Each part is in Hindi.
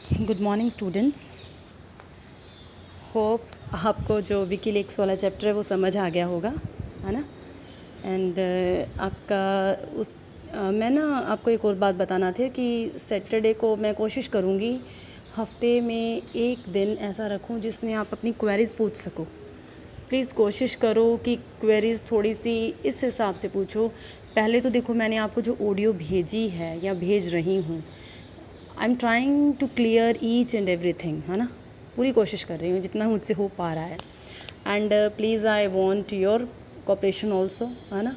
Good morning students. होप आपको जो विकीलीक्स वाला चैप्टर है वो समझ आ गया होगा, है ना। एंड आपका उस मैं ना आपको एक और बात बताना था कि सैटरडे को मैं कोशिश करूँगी हफ्ते में एक दिन ऐसा रखूँ जिसमें आप अपनी क्वेरीज़ पूछ सको। प्लीज़ कोशिश करो कि क्वेरीज़ थोड़ी सी इस हिसाब से पूछो। पहले तो देखो, मैंने आपको जो ऑडियो भेजी है या भेज रही हूँ, I am trying to clear each and everything, है ना। पूरी कोशिश कर रही हूँ जितना मुझसे हो पा रहा है। And please I want your cooperation also, है ना।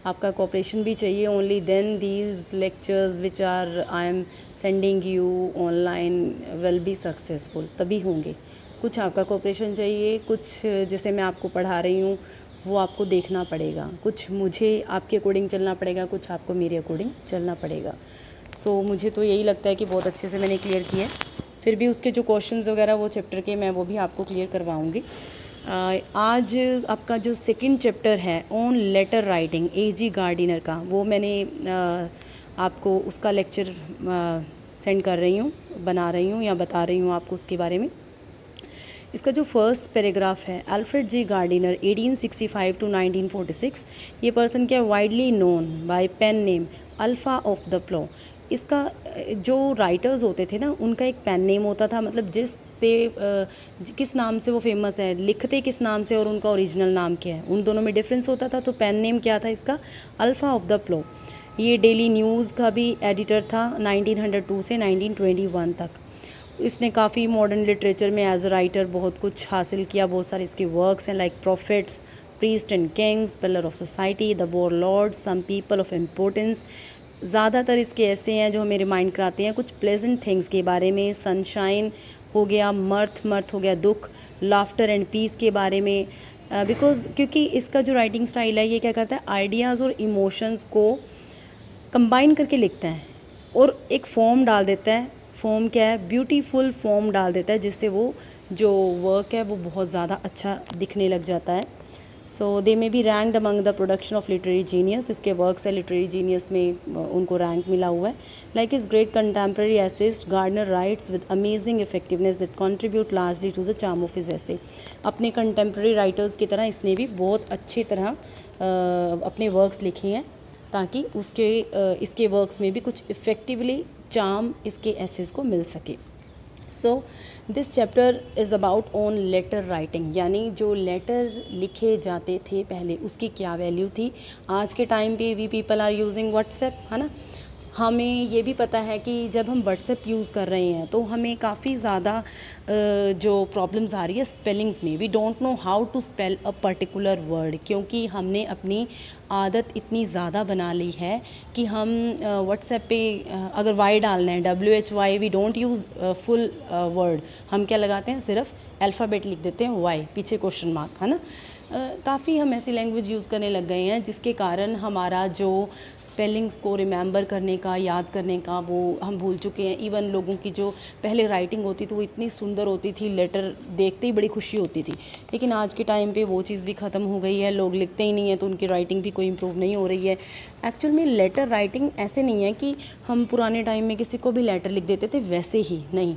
आपका कोऑपरेशन भी चाहिए। Only then these lectures which are I am sending you online will be successful, तभी होंगे। कुछ आपका कोऑपरेशन चाहिए, कुछ जैसे मैं आपको पढ़ा रही हूँ वो आपको देखना पड़ेगा, कुछ मुझे आपके अकॉर्डिंग चलना पड़ेगा, कुछ आपको मेरे अकॉर्डिंग चलना पड़ेगा। सो मुझे तो यही लगता है कि बहुत अच्छे से मैंने क्लियर किया है। फिर भी उसके जो क्वेश्चंस वगैरह वो चैप्टर के मैं वो भी आपको क्लियर करवाऊँगी। आज आपका जो सेकंड चैप्टर है on letter writing A G Gardiner का, वो मैंने आपको उसका लेक्चर सेंड कर रही हूँ, बना रही हूँ या बता रही हूँ आपको उसके बारे में। इसका जो फर्स्ट पैराग्राफ है, अल्फ्रेड जी गार्डिनर 1865 टू 1946, ये पर्सन क्या widely known by pen name Alpha of the plough. इसका जो राइटर्स होते थे ना, उनका एक पेन नेम होता था, मतलब जिससे किस नाम से वो फेमस है, लिखते किस नाम से और उनका ओरिजिनल नाम क्या है, उन दोनों में डिफरेंस होता था। तो पेन नेम क्या था इसका? अल्फ़ा ऑफ द प्लो। ये डेली न्यूज़ का भी एडिटर था 1902 से 1921 तक। इसने काफ़ी मॉडर्न लिटरेचर में एज अ राइटर बहुत कुछ हासिल किया। बहुत सारे इसके वर्क्स हैं, like prophets, priest and kings, pillar of society, the war lords, some people of importance. ज़्यादातर इसके ऐसे हैं जो हमें रिमाइंड कराते हैं कुछ प्लेजेंट थिंग्स के बारे में। सनशाइन हो गया, मर्थ हो गया, दुख, लाफ्टर एंड पीस के बारे में। क्योंकि इसका जो राइटिंग स्टाइल है, ये क्या करता है, आइडियाज़ और इमोशंस को कंबाइन करके लिखता है और एक फॉर्म डाल देता है। फॉर्म क्या है? ब्यूटीफुल फॉर्म डाल देता है, जिससे वो जो वर्क है वो बहुत ज़्यादा अच्छा दिखने लग जाता है। So they may be ranked among the production of literary genius. इसके वर्क्स है लिटरेरी जीनियस में उनको रैंक मिला हुआ है। Like is great contemporary essayist, Gardiner writes with amazing effectiveness that contribute largely to the charm of his essay. अपने कंटेम्प्रेरी राइटर्स की तरह इसने भी बहुत अच्छी तरह अपने वर्क्स लिखे हैं, ताकि इसके वर्क्स में भी कुछ इफ़ेक्टिवली चार्म इसके एसेस को मिल सके। So this chapter is about on letter writing, यानी जो लेटर लिखे जाते थे पहले उसकी क्या वैल्यू थी। आज के टाइम पे we people are using WhatsApp, है ना। हमें ये भी पता है कि जब हम व्हाट्सएप यूज़ कर रहे हैं तो हमें काफ़ी ज़्यादा जो प्रॉब्लम्स आ रही है स्पेलिंग्स में। We don't know how to spell a particular word, क्योंकि हमने अपनी आदत इतनी ज़्यादा बना ली है कि हम व्हाट्सएप पे अगर वाई डालना है, WHY, we don't use full word. हम क्या लगाते हैं, सिर्फ अल्फ़ाबेट लिख देते हैं, वाई पीछे क्वेश्चन मार्क, है ना। काफ़ी हम ऐसी लैंग्वेज यूज़ करने लग गए हैं जिसके कारण हमारा जो स्पेलिंग्स को रिमेंबर करने का, याद करने का, वो हम भूल चुके हैं। इवन लोगों की जो पहले राइटिंग होती थी वो इतनी सुंदर होती थी, लेटर देखते ही बड़ी खुशी होती थी। लेकिन आज के टाइम पे वो चीज़ भी ख़त्म हो गई है, लोग लिखते ही नहीं हैं तो उनकी राइटिंग भी कोई इम्प्रूव नहीं हो रही है। एक्चुअल में लेटर राइटिंग ऐसे नहीं है कि हम पुराने टाइम में किसी को भी लेटर लिख देते थे, वैसे ही नहीं।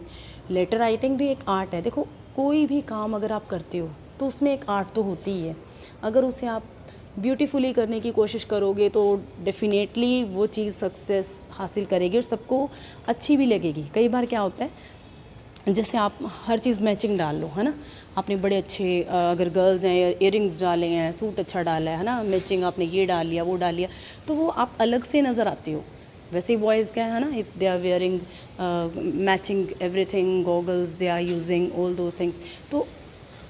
लेटर राइटिंग भी एक आर्ट है। देखो, कोई भी काम अगर आप करते हो तो उसमें एक आर्ट तो होती ही है। अगर उसे आप ब्यूटीफुली करने की कोशिश करोगे तो डेफिनेटली वो चीज़ सक्सेस हासिल करेगी और सबको अच्छी भी लगेगी। कई बार क्या होता है, जैसे आप हर चीज़ मैचिंग डाल लो, है ना। आपने बड़े अच्छे अगर गर्ल्स हैं इयररिंग्स डाले हैं, सूट अच्छा डाला है ना, मैचिंग आपने ये डाल लिया वो डाल लिया, तो वो आप अलग से नज़र आते हो। वैसे ही बॉयज़ क्या है ना, if they are wearing matching everything, goggles, they are using all those things, तो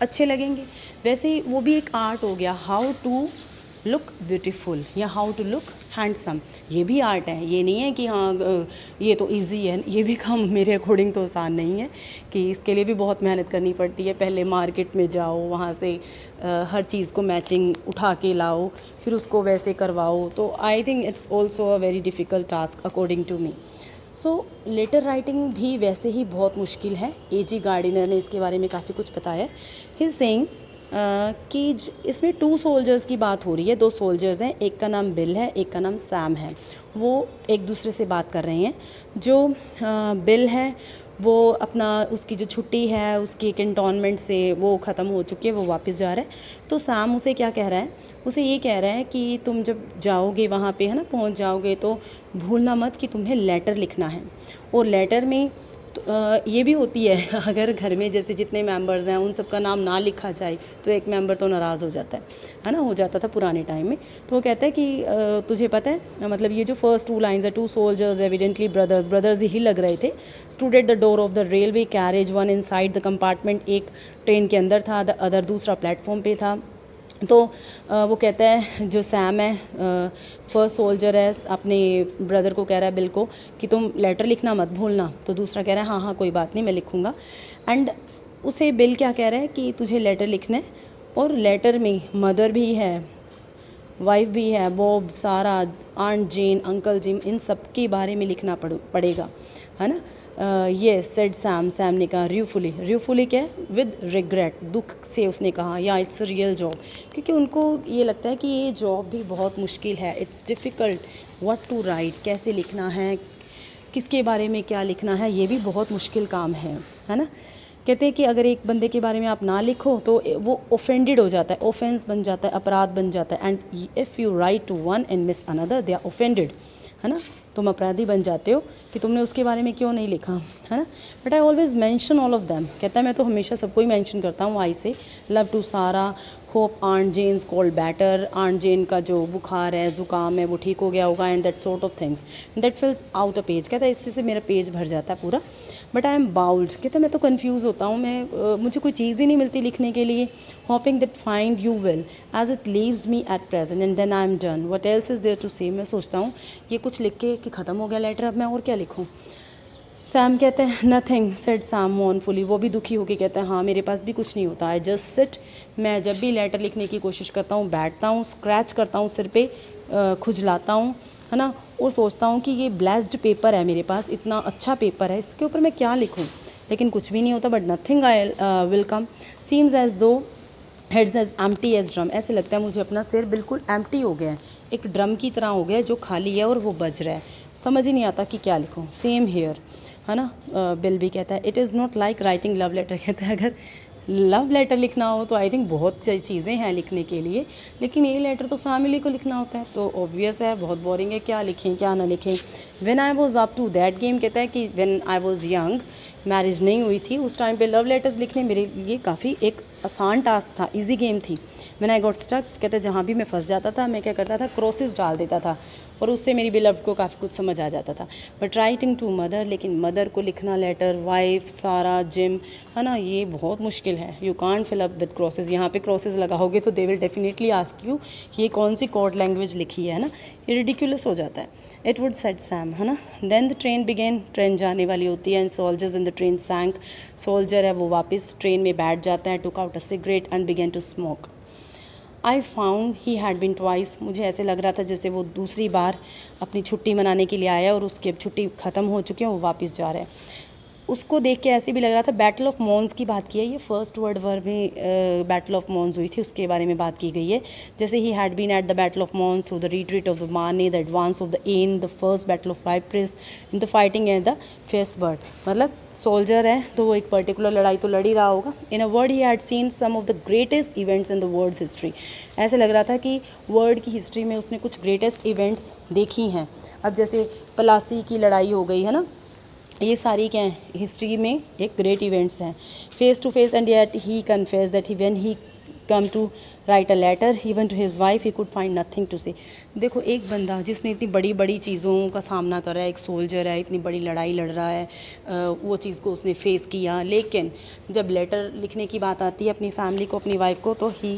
अच्छे लगेंगे। वैसे ही वो भी एक आर्ट हो गया, हाउ टू लुक ब्यूटीफुल या हाउ टू लुक हैंडसम। ये भी आर्ट है। ये नहीं है कि हाँ ये तो इजी है, ये भी काम मेरे अकॉर्डिंग तो आसान नहीं है, कि इसके लिए भी बहुत मेहनत करनी पड़ती है। पहले मार्केट में जाओ, वहाँ से हर चीज़ को मैचिंग उठा के लाओ, फिर उसको वैसे करवाओ। तो I think it's also a very difficult task according to me. So letter writing भी वैसे ही बहुत मुश्किल है। एजी गार्डिनर ने इसके बारे में काफ़ी कुछ बताया। ही इज सेइंग कि इसमें 2 सोल्जर्स की बात हो रही है। 2 सोल्जर्स हैं, एक का नाम बिल है, एक का नाम सैम है। वो एक दूसरे से बात कर रहे हैं। जो बिल है वो अपना उसकी जो छुट्टी है उसकी कैंटोनमेंट से वो ख़त्म हो चुकी है, वो वापस जा रहा है। तो सैम उसे क्या कह रहा है, उसे ये कह रहा है कि तुम जब जाओगे वहाँ पे है ना, पहुँच जाओगे तो भूलना मत कि तुम्हें लेटर लिखना है। और लेटर में ये भी होती है अगर घर में जैसे जितने मेंबर्स हैं उन सबका नाम ना लिखा जाए तो एक मेंबर तो नाराज़ हो जाता है ना, हो जाता था पुराने टाइम में। तो वो कहता है कि तुझे पता है, मतलब ये जो फर्स्ट 2 लाइन्स है, 2 सोल्जर्स एविडेंटली ब्रदर्स ही लग रहे थे, stood at the door of the railway carriage, one inside the compartment, एक ट्रेन के अंदर था, द अदर दूसरा प्लेटफॉर्म पे था। तो वो कहता है, जो सैम है फर्स्ट सोल्जर है, अपने ब्रदर को कह रहा है बिल को कि तुम लेटर लिखना मत भूलना। तो दूसरा कह रहा है हाँ हाँ कोई बात नहीं मैं लिखूँगा। एंड उसे बिल क्या कह रहा है कि तुझे लेटर लिखना है, और लेटर में मदर भी है, वाइफ भी है, बॉब, सारा, आंट जेन, अंकल जिम, इन सब के बारे में लिखना पड़ेगा, है ना। ये सेड सैम ने कहा र्यूफुली क्या है, विद रिग्रेट, दुख से उसने कहा, या इट्स अ रियल जॉब, क्योंकि उनको ये लगता है कि ये जॉब भी बहुत मुश्किल है। It's difficult what to write, कैसे लिखना है, किसके बारे में क्या लिखना है, ये भी बहुत मुश्किल काम है ना। कहते हैं कि अगर एक बंदे के बारे में आप ना लिखो तो वो ऑफेंडेड हो जाता है, ऑफेंस बन जाता है, अपराध बन जाता है। And if you write to one and miss another they are offended, है ना, तुम अपराधी बन जाते हो कि तुमने उसके बारे में क्यों नहीं लिखा, है ना। But I always mention all of them, कहता है मैं तो हमेशा सबको ही मेंशन करता हूँ। I say love to Sarah, hope aunt Jane's cold better, aunt Jane का जो बुखार है, ज़ुकाम है, वो ठीक हो गया होगा, and that sort of things, that fills out a page. कहता है इससे से मेरा पेज भर जाता है पूरा। बट आई एम बाउल्ड, कहता है मैं तो कन्फ्यूज़ होता हूँ, मुझे कोई चीज़ ही नहीं मिलती लिखने के लिए। Hoping that find you will as it leaves me at present and then I am done, what else is there to say. मैं सोचता हूँ ये कुछ लिख के कि ख़त्म हो गया लेटर, अब मैं और क्या लिखूँ। सैम कहते हैं नथिंग, सेड सैम मोurnfully, वो भी दुखी होकर कहता है हाँ मेरे पास भी कुछ नहीं होता। आई जस्ट सिट, मैं जब भी लेटर लिखने की कोशिश करता हूँ बैठता हूँ, स्क्रैच करता हूँ सिर पे, खुजलाता हूँ, है ना, और सोचता हूँ कि ये ब्लेस्ड पेपर है मेरे पास, इतना अच्छा पेपर है, इसके ऊपर मैं क्या लिखूँ, लेकिन कुछ भी नहीं होता। But nothing I will come, seems as though heads as empty as drum, ऐसे लगता है मुझे अपना सिर बिल्कुल एम्प्टी हो गया है, एक ड्रम की तरह हो गया है जो खाली है और वो बज रहा है, समझ ही नहीं आता कि क्या लिखूँ। सेम हेयर, है ना। बिल भी कहता है it is not like writing love letter, कहता है अगर लव लेटर लिखना हो तो आई थिंक बहुत चीज़ें हैं लिखने के लिए, लेकिन ये लेटर तो फैमिली को लिखना होता है तो ऑब्वियस है बहुत बोरिंग है, क्या लिखें क्या ना लिखें। When I was up to that game, कहता है कि when I was young, marriage नहीं हुई थी उस टाइम पे, लव लेटर्स लिखने मेरे लिए काफ़ी एक आसान टास्क था, इजी गेम थी। व्हेन आई गॉट स्टक, कहते हैं जहाँ भी मैं फंस जाता था मैं क्या करता था, क्रॉसेस डाल देता था और उससे मेरी बिलव्ड को काफ़ी कुछ समझ आ जाता था। बट राइटिंग टू मदर, लेकिन मदर को लिखना लेटर, वाइफ, सारा, जिम, है ना, ये बहुत मुश्किल है। You can't fill up with crosses, यहाँ पे क्रॉसेस लगाओगे तो they will definitely ask you कि ये कौन सी कोड लैंग्वेज लिखी है ना, ये रिडिकुलस हो जाता है। इट वुड सेड सैम, है ना। Then the train began, train जाने वाली होती है, and soldiers in the train sank, soldier है वो वापस ट्रेन में बैठ जाता है, took out a cigarette and began to smoke. I found he had been twice, मुझे ऐसे लग रहा था जैसे वो दूसरी बार अपनी छुट्टी मनाने के लिए आया और उसकी अब छुट्टी ख़त्म हो चुकी है, वो वापस जा रहा है। उसको देख के ऐसे भी लग रहा था, बैटल ऑफ मॉन्स की बात की है, ये फर्स्ट वर्ल्ड वॉर में बैटल ऑफ मॉन्स हुई थी उसके बारे में बात की गई है। जैसे he had been at the battle of Mons through the retreat of the माने, the advance of the Aisne, the first battle of Ypres, in the fighting at the Festubert, मतलब सोल्जर है तो वो एक पर्टिकुलर लड़ाई तो लड़ ही रहा होगा। In a word he had seen some of the greatest events in the world's history, ऐसे लग रहा था कि वर्ल्ड की हिस्ट्री में उसने कुछ ग्रेटेस्ट इवेंट्स देखी हैं। अब जैसे प्लासी की लड़ाई हो गई है ना, ये सारी क्या है हिस्ट्री में एक ग्रेट इवेंट्स हैं। Face to face and yet he confess that he when he come to write a letter even to his wife he could find nothing to say. देखो एक बंदा जिसने इतनी बड़ी बड़ी चीज़ों का सामना कर रहा है, एक सोल्जर है, इतनी बड़ी लड़ाई लड़ रहा है, वो चीज़ को उसने फेस किया, लेकिन जब लेटर लिखने की बात आती है अपनी फैमिली को, अपनी वाइफ को, तो he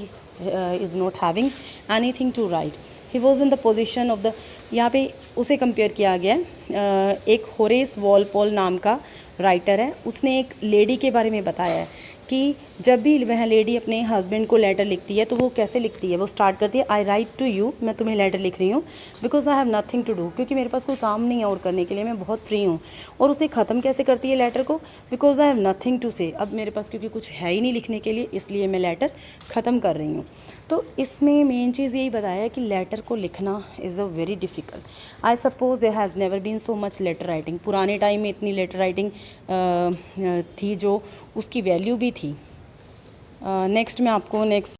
is not having anything to write. He was in the position of the, यहाँ पे उसे कंपेयर किया गया है, एक होरेस वॉलपोल नाम का राइटर है, उसने एक लेडी के बारे में बताया है कि जब भी वह लेडी अपने हस्बैंड को लेटर लिखती है तो वो कैसे लिखती है, वो स्टार्ट करती है आई राइट टू यू, मैं तुम्हें लेटर लिख रही हूँ, because I have nothing to do, क्योंकि मेरे पास कोई काम नहीं है और करने के लिए, मैं बहुत फ्री हूँ। और उसे ख़त्म कैसे करती है लेटर को, because I have nothing to say, अब मेरे पास क्योंकि कुछ है ही नहीं लिखने के लिए, इसलिए मैं लेटर ख़त्म कर रही हूँ। तो इसमें मेन चीज़ यही बताया है कि लेटर को लिखना is a very difficult. I suppose there has never been so much letter writing, पुराने टाइम में इतनी लेटर राइटिंग थी जो उसकी वैल्यू भी थी। नेक्स्ट मैं आपको नेक्स्ट